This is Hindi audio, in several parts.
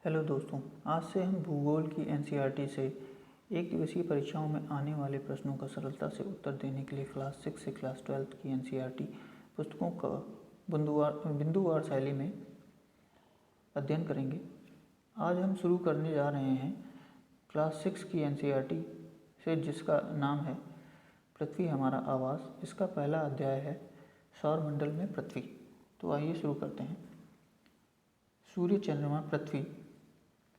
हेलो दोस्तों, आज से हम भूगोल की एनसीईआरटी से एक दिवसीय परीक्षाओं में आने वाले प्रश्नों का सरलता से उत्तर देने के लिए क्लास 6 से क्लास 12 की एनसीईआरटी पुस्तकों का बिंदुवार शैली में अध्ययन करेंगे। आज हम शुरू करने जा रहे हैं क्लास 6 की एनसीईआरटी से, जिसका नाम है पृथ्वी हमारा आवास। इसका पहला अध्याय है सौरमंडल में पृथ्वी। तो आइए शुरू करते हैं। सूर्य, चंद्रमा, पृथ्वी,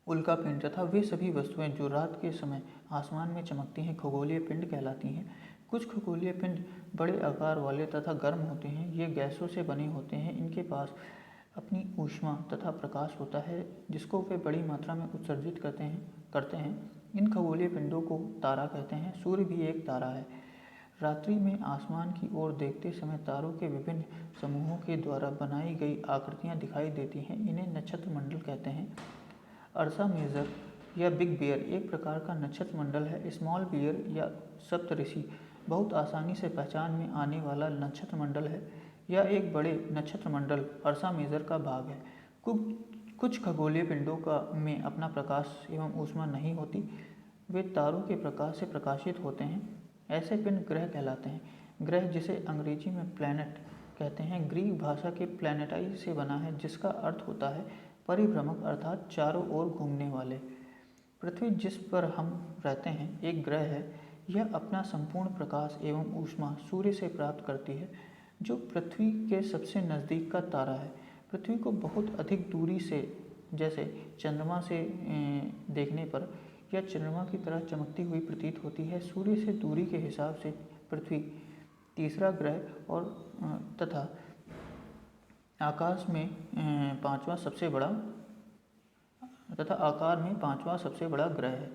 उल्कापिंड तथा वे सभी वस्तुएं जो रात के समय आसमान में चमकती हैं खगोलीय पिंड कहलाती हैं। कुछ खगोलीय पिंड बड़े आकार वाले तथा गर्म होते हैं। ये गैसों से बने होते हैं। इनके पास अपनी ऊष्मा तथा प्रकाश होता है जिसको वे बड़ी मात्रा में उत्सर्जित करते हैं। इन खगोलीय पिंडों को तारा कहते हैं। सूर्य भी एक तारा है। रात्रि में आसमान की ओर देखते समय तारों के विभिन्न समूहों के द्वारा बनाई गई आकृतियां दिखाई देती हैं। इन्हें नक्षत्र मंडल कहते हैं। अर्सा मेजर या बिग बियर एक प्रकार का नक्षत्र मंडल है। स्मॉल बियर या सप्तऋषि बहुत आसानी से पहचान में आने वाला नक्षत्र मंडल है। यह एक बड़े नक्षत्र मंडल अर्सा मेजर का भाग है। कुछ खगोलीय पिंडों में अपना प्रकाश एवं ऊष्मा नहीं होती। वे तारों के प्रकाश से प्रकाशित होते हैं। ऐसे पिंड ग्रह कहलाते हैं। ग्रह, जिसे अंग्रेजी में प्लैनेट कहते हैं, ग्रीक भाषा के प्लैनेटाई से बना है, जिसका अर्थ होता है परिभ्रमक अर्थात चारों ओर घूमने वाले। पृथ्वी, जिस पर हम रहते हैं, एक ग्रह है। यह अपना संपूर्ण प्रकाश एवं ऊष्मा सूर्य से प्राप्त करती है, जो पृथ्वी के सबसे नज़दीक का तारा है। पृथ्वी को बहुत अधिक दूरी से, जैसे चंद्रमा से देखने पर यह चंद्रमा की तरह चमकती हुई प्रतीत होती है। सूर्य से दूरी के हिसाब से पृथ्वी तीसरा ग्रह और तथा आकाश में पांचवा सबसे बड़ा ग्रह है।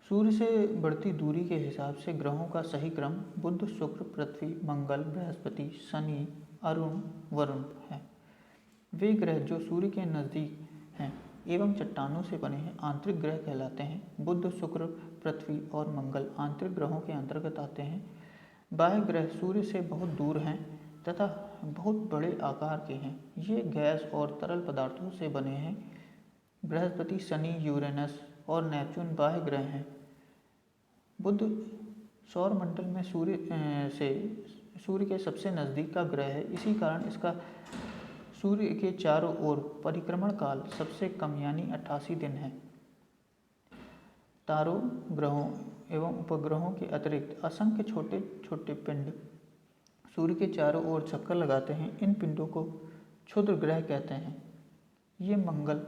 सूर्य से बढ़ती दूरी के हिसाब से ग्रहों का सही क्रम बुध, शुक्र, पृथ्वी, मंगल, बृहस्पति, शनि, अरुण, वरुण है। वे ग्रह जो सूर्य के नज़दीक हैं एवं चट्टानों से बने हैं आंतरिक ग्रह कहलाते हैं। बुध, शुक्र, पृथ्वी और मंगल आंतरिक ग्रहों के अंतर्गत आते हैं। बाह्य ग्रह सूर्य से बहुत दूर हैं तथा बहुत बड़े आकार के हैं। ये गैस और तरल पदार्थों से बने हैं। बृहस्पति, शनि, यूरेनस और नेपच्यून बाह्य ग्रह हैं। बुध सौरमंडल में सूर्य के सबसे नज़दीक का ग्रह है। इसी कारण इसका सूर्य के चारों ओर परिक्रमण काल सबसे कम यानी 88 दिन है। तारों, ग्रहों एवं उपग्रहों के अतिरिक्त असंख्य छोटे छोटे पिंड सूर्य के चारों ओर चक्कर लगाते हैं। इन पिंडों को क्षुद्र ग्रह कहते हैं। ये मंगल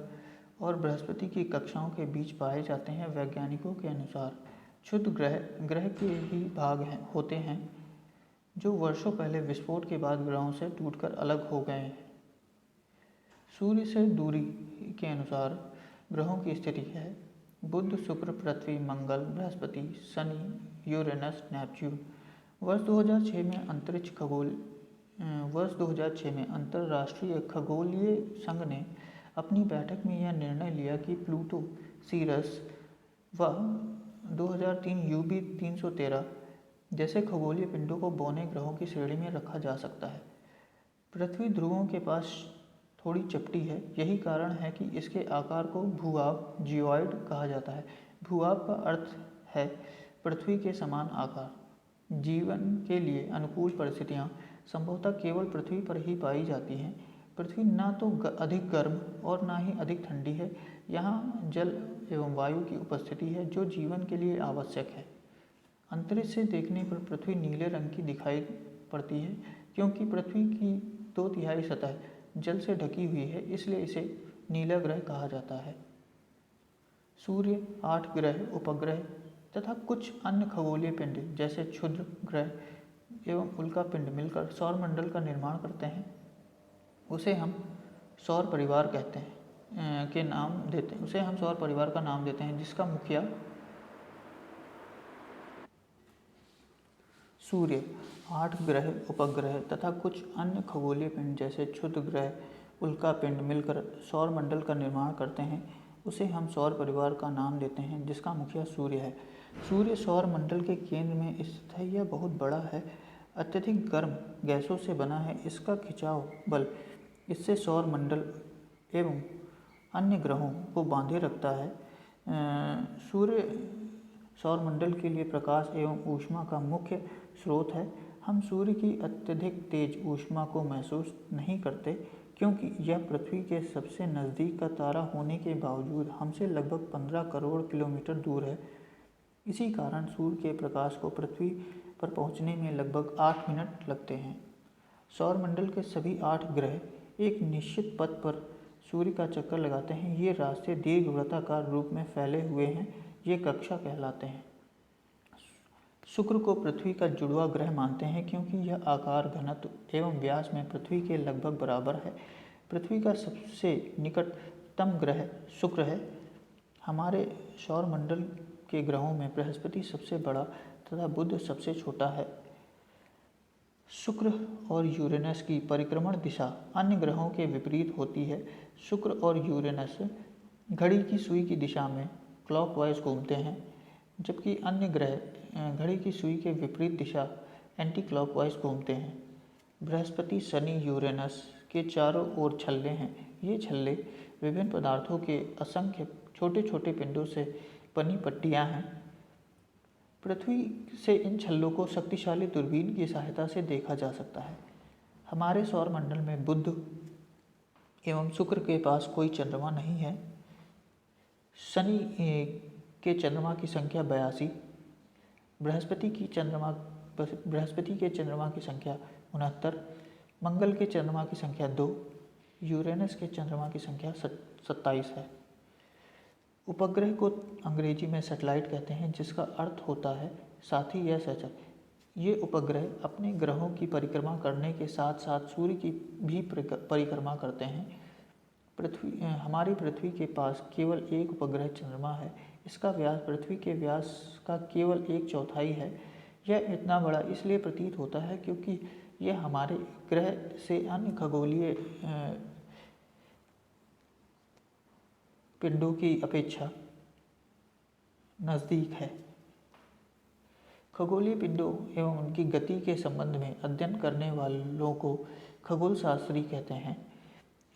और बृहस्पति की कक्षाओं के बीच पाए जाते हैं। वैज्ञानिकों के अनुसार क्षुद्र ग्रह के ही भाग होते हैं जो वर्षों पहले विस्फोट के बाद ग्रहों से टूटकर अलग हो गए हैं। सूर्य से दूरी के अनुसार ग्रहों की स्थिति है: बुध, शुक्र, पृथ्वी, मंगल, बृहस्पति, शनि, यूरेनस, नेपच्यून। वर्ष 2006 में अंतर्राष्ट्रीय खगोलीय संघ ने अपनी बैठक में यह निर्णय लिया कि प्लूटो, सीरस व 2003 यूबी 313 जैसे खगोलीय पिंडों को बौने ग्रहों की श्रेणी में रखा जा सकता है। पृथ्वी ध्रुवों के पास थोड़ी चपटी है। यही कारण है कि इसके आकार को भूभाग जियोइड कहा जाता है। भूभाग का अर्थ है पृथ्वी के समान आकार। जीवन के लिए अनुकूल परिस्थितियां संभवतः केवल पृथ्वी पर ही पाई जाती हैं। पृथ्वी ना तो अधिक गर्म और ना ही अधिक ठंडी है। यहाँ जल एवं वायु की उपस्थिति है जो जीवन के लिए आवश्यक है। अंतरिक्ष से देखने पर पृथ्वी नीले रंग की दिखाई पड़ती है, क्योंकि पृथ्वी की 2/3 सतह जल से ढकी हुई है, इसलिए इसे नीला ग्रह कहा जाता है। सूर्य, 8 ग्रह, उपग्रह तथा कुछ अन्य खगोलीय पिंड जैसे क्षुद्र ग्रह एवं उल्कापिंड मिलकर सौरमंडल का निर्माण करते हैं। उसे हम सौर परिवार का नाम देते हैं, जिसका मुखिया सूर्य, 8 ग्रह, उपग्रह तथा कुछ अन्य खगोलीय पिंड जैसे क्षुद्र ग्रह, उल्कापिंड मिलकर सौरमंडल का निर्माण करते हैं। उसे हम सौर परिवार का नाम देते हैं, जिसका मुखिया सूर्य है। सूर्य सौरमंडल के केंद्र में स्थित है। यह बहुत बड़ा है, अत्यधिक गर्म गैसों से बना है। इसका खिंचाव बल इससे सौरमंडल एवं अन्य ग्रहों को बांधे रखता है। सूर्य सौरमंडल के लिए प्रकाश एवं ऊष्मा का मुख्य स्रोत है। हम सूर्य की अत्यधिक तेज ऊष्मा को महसूस नहीं करते क्योंकि यह पृथ्वी के सबसे नज़दीक का तारा होने के बावजूद हमसे लगभग 15 करोड़ किलोमीटर दूर है। इसी कारण सूर्य के प्रकाश को पृथ्वी पर पहुंचने में लगभग 8 मिनट लगते हैं। सौरमंडल के सभी 8 ग्रह एक निश्चित पथ पर सूर्य का चक्कर लगाते हैं। ये रास्ते दीर्घवृत्ताकार रूप में फैले हुए हैं। ये कक्षा कहलाते हैं। शुक्र को पृथ्वी का जुड़वा ग्रह मानते हैं क्योंकि यह आकार, घनत्व एवं व्यास में पृथ्वी के लगभग बराबर है। पृथ्वी का सबसे निकटतम ग्रह शुक्र है। हमारे सौरमंडल के ग्रहों में बृहस्पति सबसे बड़ा तथा बुध सबसे छोटा है। शुक्र और यूरेनस की परिक्रमण दिशा अन्य ग्रहों के विपरीत होती है। शुक्र और यूरेनस घड़ी की सुई की दिशा में क्लॉकवाइज घूमते हैं, जबकि अन्य ग्रह घड़ी की सुई के विपरीत दिशा एंटी क्लॉकवाइज घूमते हैं। बृहस्पति, शनि, यूरेनस के चारों ओर छल्ले हैं। ये छल्ले विभिन्न पदार्थों के असंख्य छोटे छोटे पिंडों से बनी पट्टियाँ हैं। पृथ्वी से इन छल्लों को शक्तिशाली दूरबीन की सहायता से देखा जा सकता है। हमारे सौरमंडल में बुध एवं शुक्र के पास कोई चंद्रमा नहीं है। शनि के चंद्रमा की संख्या 82, बृहस्पति के चंद्रमा की संख्या 69, मंगल के चंद्रमा की संख्या 2, यूरेनस के चंद्रमा की संख्या 27 है। उपग्रह को अंग्रेजी में सैटेलाइट कहते हैं, जिसका अर्थ होता है साथी या सहचर। ये उपग्रह अपने ग्रहों की परिक्रमा करने के साथ साथ सूर्य की भी परिक्रमा करते हैं। हमारी पृथ्वी के पास केवल एक उपग्रह चंद्रमा है। इसका व्यास पृथ्वी के व्यास का केवल 1/4 है। यह इतना बड़ा इसलिए प्रतीत होता है क्योंकि यह हमारे ग्रह से अन्य खगोलीय पिंडों की अपेक्षा नज़दीक है। खगोलीय पिंडों एवं उनकी गति के संबंध में अध्ययन करने वालों को खगोल शास्त्री कहते हैं।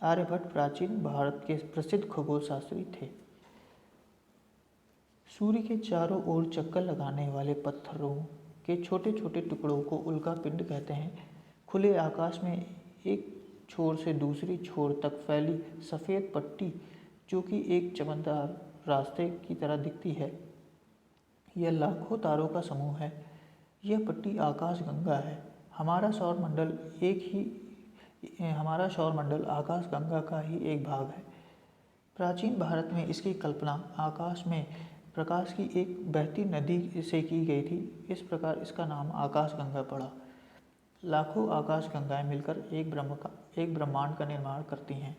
आर्यभट्ट प्राचीन भारत के प्रसिद्ध खगोल शास्त्री थे। सूर्य के चारों ओर चक्कर लगाने वाले पत्थरों के छोटे छोटे टुकड़ों को उल्का पिंड कहते हैं। खुले आकाश में एक छोर से दूसरी छोर तक फैली सफ़ेद पट्टी, जो कि एक चमकदार रास्ते की तरह दिखती है, यह लाखों तारों का समूह है। यह पट्टी आकाशगंगा है। हमारा सौरमंडल आकाशगंगा का ही एक भाग है। प्राचीन भारत में इसकी कल्पना आकाश में प्रकाश की एक बहती नदी से की गई थी। इस प्रकार इसका नाम आकाशगंगा पड़ा। लाखों आकाशगंगाएं मिलकर एक ब्रह्मांड का निर्माण करती हैं।